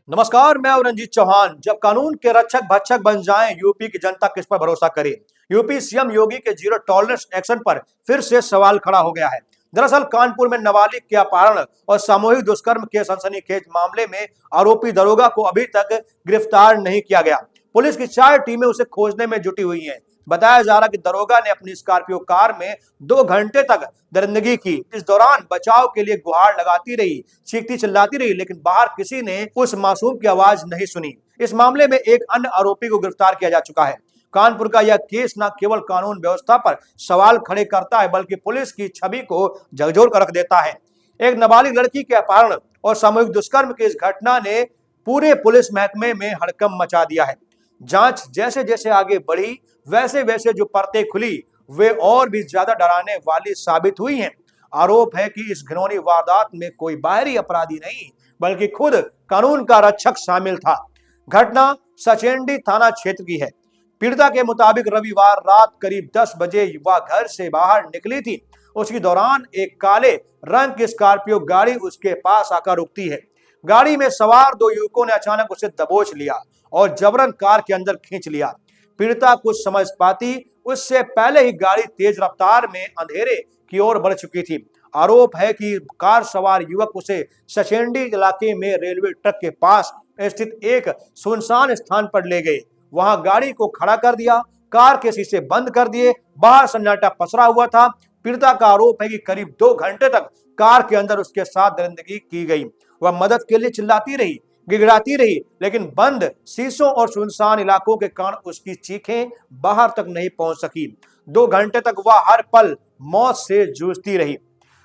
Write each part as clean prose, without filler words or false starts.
नमस्कार, मैं हूं रंजीत चौहान। जब कानून के रक्षक भक्षक बन जाएं, यूपी की जनता किस पर भरोसा करे। यूपी सीएम योगी के जीरो टॉलरेंस एक्शन पर फिर से सवाल खड़ा हो गया है। दरअसल कानपुर में नाबालिग के अपहरण और सामूहिक दुष्कर्म के सनसनीखेज मामले में आरोपी दरोगा को अभी तक गिरफ्तार नहीं किया गया। पुलिस की 4 टीमें उसे खोजने में जुटी हुई हैं। बताया जा रहा कि दरोगा ने अपनी स्कॉर्पियो कार में 2 घंटे तक दरिंदगी की। इस दौरान बचाव के लिए गुहार लगाती रही, चीखती चिल्लाती रही, लेकिन बाहर किसी ने उस मासूम की आवाज नहीं सुनी। इस मामले में एक अन्य आरोपी को गिरफ्तार किया जा चुका है। कानपुर का यह केस न केवल कानून व्यवस्था पर सवाल खड़े करता है, बल्कि पुलिस की छवि को झकझोर कर रख देता है। एक नाबालिग लड़की के अपहरण और सामूहिक दुष्कर्म की इस घटना ने पूरे पुलिस महकमे में हड़कंप मचा दिया है। जांच जैसे जैसे आगे बढ़ी, वैसे वैसे जो परतें खुली, वे और भी ज्यादा डराने वाली साबित हुई हैं। आरोप है कि इस घिनौनी वारदात में कोई बाहरी अपराधी नहीं, बल्कि खुद कानून का रक्षक शामिल था। घटना सचेंडी थाना क्षेत्र की है। पीड़िता के मुताबिक रविवार रात करीब 10 बजे वह घर से बाहर निकली थी। उसके दौरान एक काले रंग की स्कॉर्पियो गाड़ी उसके पास आकर रुकती है। गाड़ी में सवार 2 युवकों ने अचानक उसे दबोच लिया और जबरन कार के अंदर खींच लिया। पीड़िता कुछ समझ पाती उससे पहले ही गाड़ी तेज रफ्तार में अंधेरे की ओर बढ़ चुकी थी। आरोप है कि कार सवार युवक उसे सचेंडी इलाके में रेलवे ट्रैक के पास स्थित एक सुनसान स्थान पर ले गए। वहां गाड़ी को खड़ा कर दिया, कार के शीशे बंद कर दिए। बाहर सन्नाटा पसरा हुआ था। पीड़िता का आरोप है कि करीब 2 घंटे तक कार के अंदर उसके साथ दरिंदगी की गई। वह मदद के लिए चिल्लाती रही, गिड़गिड़ाती रही, लेकिन बंद शीशों और सुनसान इलाकों के कारण उसकी चीखें बाहर तक नहीं पहुंच सकी। 2 घंटे तक वह हर पल मौत से जूझती रही।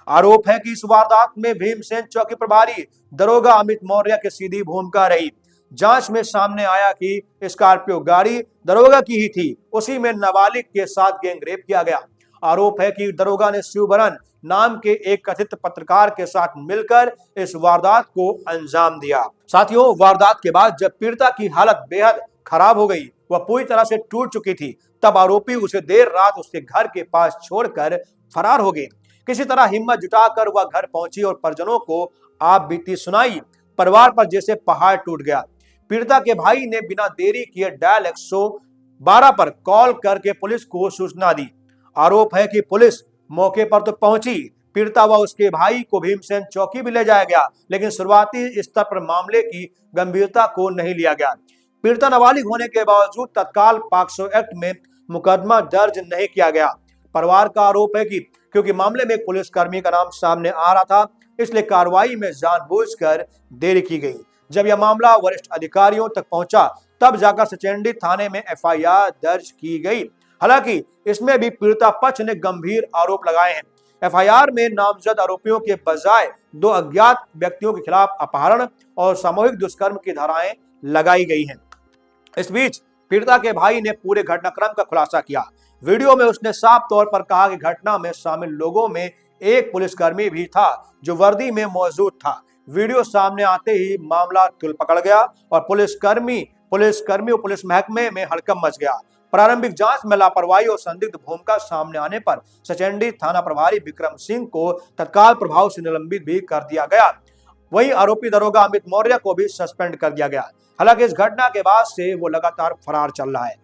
आरोप है कि इस वारदात में भीमसेन चौकी प्रभारी दरोगा अमित मौर्य की सीधी भूमिका रही। जांच में सामने आया कि स्कॉर्पियो गाड़ी दरोगा की ही थी। उसी में नाबालिग के साथ गैंगरेप किया गया। आरोप है कि दरोगा ने शिवबरन नाम के एक कथित पत्रकार के साथ मिलकर इस वारदात को अंजाम दिया। साथियों, वारदात के बाद जब पीड़िता की हालत बेहद खराब हो गई, वह पूरी तरह से टूट चुकी थी, तब आरोपी उसे देर रात उसके घर के पास छोड़कर फरार हो गए। किसी तरह हिम्मत जुटाकर वह घर पहुंची और परिजनों को आप बीती सुनाई। परिवार पर जैसे पहाड़ टूट गया। पीड़िता के भाई ने बिना देरी किए डायल 112 पर कॉल करके पुलिस को सूचना दी। आरोप है कि पुलिस मौके पर तो पहुंची, पीड़िता व उसके भाई को भीमसेन चौकी भी ले जाया गया, लेकिन शुरुआती स्तर पर मामले की गंभीरता को नहीं लिया गया। पीड़िता नाबालिग होने के बावजूद तत्काल पॉक्सो एक्ट में मुकदमा दर्ज नहीं किया गया। परिवार का आरोप है कि क्योंकि मामले में एक पुलिसकर्मी का नाम सामने आ रहा था, इसलिए कार्रवाई में जानबूझकर देरी की गई। जब यह मामला वरिष्ठ अधिकारियों तक पहुंचा, तब जाकर सचेंडी थाने में एफआईआर दर्ज की गई। हालांकि इसमें भी पीड़िता पक्ष ने गंभीर आरोप लगाए हैं। एफआईआर में नामजद आरोपियों के बजाय 2 अज्ञात व्यक्तियों के खिलाफ अपहरण और सामूहिक दुष्कर्म की धाराएं लगाई गई हैं। इस बीच पीड़िता के भाई ने पूरे घटनाक्रम का खुलासा किया। वीडियो में उसने साफ तौर पर कहा कि घटना में शामिल लोगों में एक पुलिसकर्मी भी था जो वर्दी में मौजूद था। वीडियो सामने आते ही मामला तुल पकड़ गया और पुलिस महकमे में हड़कंप मच गया। प्रारंभिक जांच में लापरवाही और संदिग्ध भूमिका सामने आने पर सचेंडी थाना प्रभारी विक्रम सिंह को तत्काल प्रभाव से निलंबित भी कर दिया गया। वहीं आरोपी दरोगा अमित मौर्य को भी सस्पेंड कर दिया गया। हालांकि इस घटना के बाद से वो लगातार फरार चल रहा है।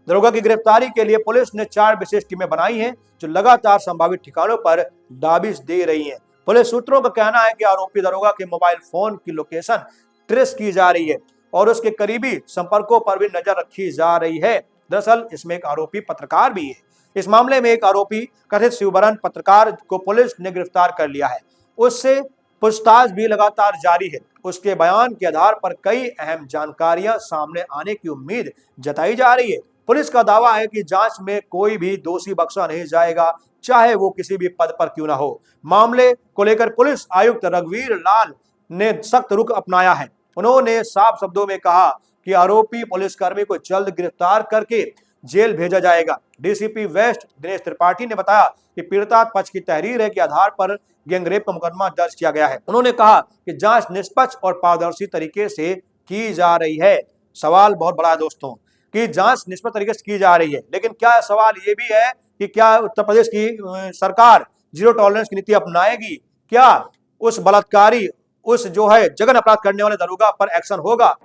दरोगा की गिरफ्तारी के लिए पुलिस ने 4 विशेष टीमें बनाई हैं, जो लगातार संभावित ठिकानों पर दाबिश दे रही हैं। पुलिस सूत्रों का कहना है कि आरोपी दरोगा के मोबाइल फोन की लोकेशन ट्रेस की जा रही है और उसके करीबी संपर्कों पर भी नजर रखी जा रही है। दरअसल इसमें एक आरोपी पत्रकार भी है। इस मामले में एक आरोपी कथित शिवबरन पत्रकार को पुलिस ने गिरफ्तार कर लिया है। उससे पूछताछ भी लगातार जारी है। उसके बयान के आधार पर कई अहम जानकारियां सामने आने की उम्मीद जताई जा रही है। पुलिस का दावा है कि जांच में कोई भी दोषी बख्शा नहीं जाएगा, चाहे वो किसी भी पद पर क्यों ना हो। मामले को लेकर पुलिस आयुक्त रघुवीर लाल ने सख्त रुख अपनाया है। उन्होंने साफ शब्दों में कहा कि आरोपी पुलिसकर्मी को जल्द गिरफ्तार करके जेल भेजा जाएगा। डीसीपी वेस्ट दिनेश त्रिपाठी ने बताया कि पीड़िता पक्ष की तहरीर है के आधार पर गैंगरेप का मुकदमा दर्ज किया गया है। उन्होंने कहा कि जांच निष्पक्ष और पारदर्शी तरीके से की जा रही है। सवाल बहुत बड़ा है दोस्तों कि जांच निष्पक्ष तरीके से की जा रही है, लेकिन क्या सवाल ये भी है कि क्या उत्तर प्रदेश की सरकार जीरो टॉलरेंस की नीति अपनाएगी? क्या उस बलात्कारी उस जो है जघन्य अपराध करने वाले दरोगा पर एक्शन होगा।